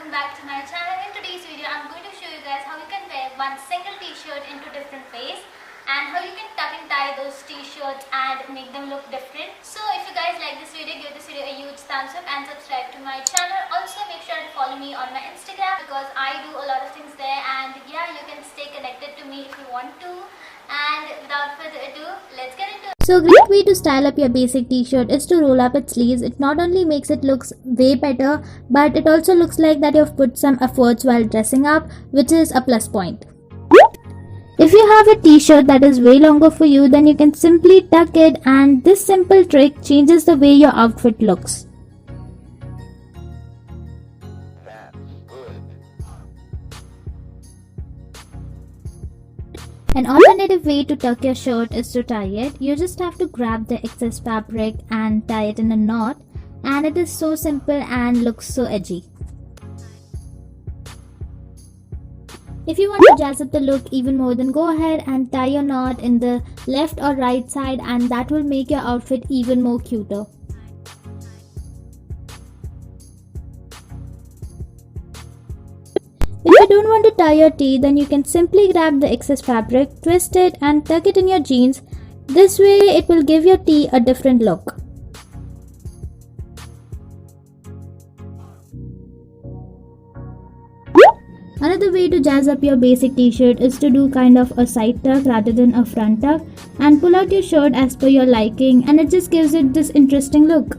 welcome back to my channel. In today's video I'm going to show you guys how you can wear one single t-shirt into different ways and how you can tuck and tie those t-shirts and make them look different. So if you guys like this video, give this video a huge thumbs up and subscribe to my channel. Also make sure to follow me on my Instagram because I do a lot of things there, and yeah, you can stay connected to me if you want to. And without further ado, let's get into it. So a great way to style up your basic t-shirt is to roll up its sleeves. It not only makes it looks way better, but it also looks like that you've put some efforts while dressing up, which is a plus point. If you have a t-shirt that is way longer for you, then you can simply tuck it, and this simple trick changes the way your outfit looks. An alternative way to tuck your shirt is to tie it. You just have to grab the excess fabric and tie it in a knot, and it is so simple and looks so edgy. If you want to jazz up the look even more, then go ahead and tie your knot in the left or right side, and that will make your outfit even more cuter. If you don't want to tie your tee, then you can simply grab the excess fabric, twist it and tuck it in your jeans. This way it will give your tee a different look. Another way to jazz up your basic t-shirt is to do kind of a side tuck rather than a front tuck, and pull out your shirt as per your liking, and it just gives it this interesting look.